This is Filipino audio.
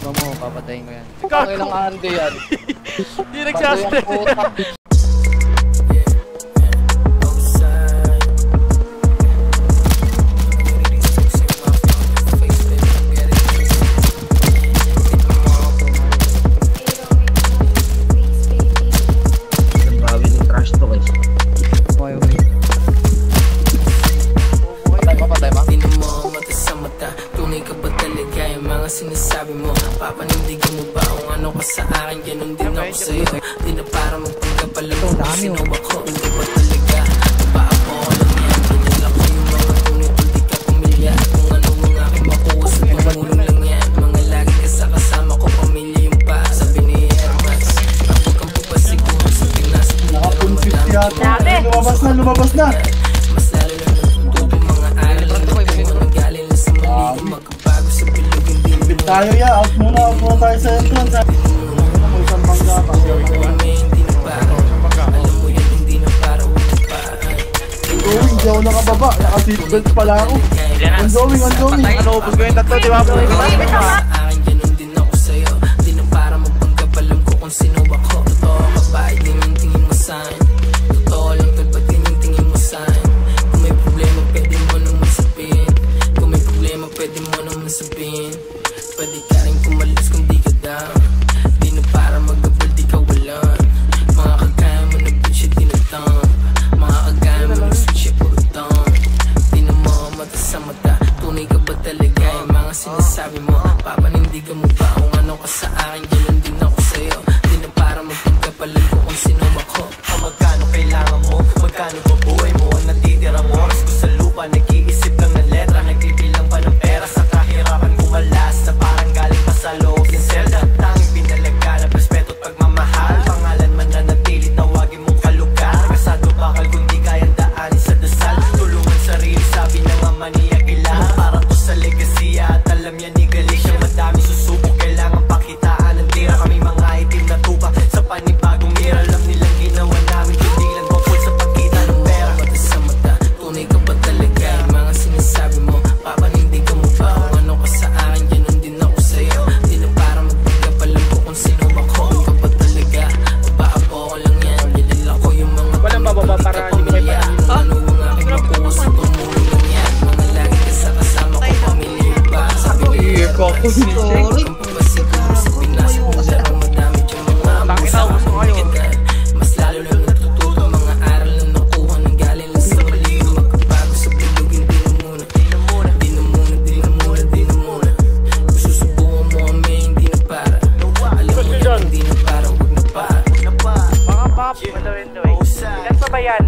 Iba mo, papatayin ko yan. Ang ilang ande yan. Hindi nagsasalita. Sinasabi mo, papanindigan mo ba kung ano ka sa akin? Ganun din ako sa'yo. Di na para magpagkapalam mo kung sino ako. Hindi ba talaga? Ba ako lang yan? Ganyan ako yung mga tunay kung di ka pamilya. Kung ano mga aking makuha sa tumulong lang yan. Mga lagi ka sa kasama ko, pamilya yung pa. Sabi ni Hermas, kapag kang pupasiguro sa Pinas. Nakapunsit yata. Lumabas na. Mas lalo lang natututo mga aral. Mga galing lang sa mali. Magkabago sa bilog. Tayo ya, out muna tayo sa entrance. May isang bangga pa. Hindi ako nakababa, naka-seatbelt pala ako. Ongoing. Naubos ko yung tatlo, di ba? Ganun din ako sa'yo. Di na para magpangkapalam ko kung sino ako. Totoo ka ba, din yung tingin mo sa'kin. Totoo lang tol, ba't din yung tingin mo sa'kin? Kung may problema, pwede mo naman sabihin. Kung may problema, pwede mo naman sabihin. Pwede ka rin kumalis kung di ka down. Di na para mag-double, di ka walan. Mga kagaya mo nag-bitch, di na dump. Mga kagaya mo nag-switch, puro dump. Di na mga mata sa mata. Tunay ka ba talaga yung mga sinasabi mo? Papanindigan mo ba kung ano ka sa akin? Ganun din ako sa'yo. Di na para magpagkapalan ko kung sino ako. Magkano kailangan mo? Magkano ba buhay mo? Ang natitirang oras ko sa lupa. Nag-iisip lang ng letra. Nagbibilang pa ng pera sa kahirapan kumalas. Na parang galing pa sa loob ng selda. Tanging pinalaga na respeto at pagmamahal. Pangalan man na natili, tawagin mong kalugar. Kasado bakal kung di kayang daanin sa dasal. Tulungan sarili, sabi ng ama ni Aguilar. Para to sa legacy at alam yan ni Galicia. Madami susubok, kailangan pakitaan ng tira. Kami mga itim na tupa sa panibagong era. Alam nilang ginawa namin, kundi lang bapol sa pagkita ng pera. Mata sa mata, tunay ka ba talaga? Yung mga sinasabi mo, papanindigan mo ba kung ano ka sa akin? Ganun din ako sa'yo. Di na para magpagkapalam ko kung sino ako. Ka ba talaga? Papaabo ko lang yan. Nilala ko yung mga walang mababa para hindi may pamilya. Ano ang aking makuha sa tumulong lang yan. Mga lagi ka sa kasama ko, pamilya yung pa. Sabi ni sorry. Papasiguro sa Pinas. Kung madami dyan mga abusa. Mas lalo lang natututo mga aral na nakuha. Nang galing lang sa mali. Magkabago sa bilog, hindi na muna. Di na muna. Kung susubukan mo kami, hindi na para. Alam mo yan, hindi na para, huwag na para. Mga pop, ilan pa ba yan?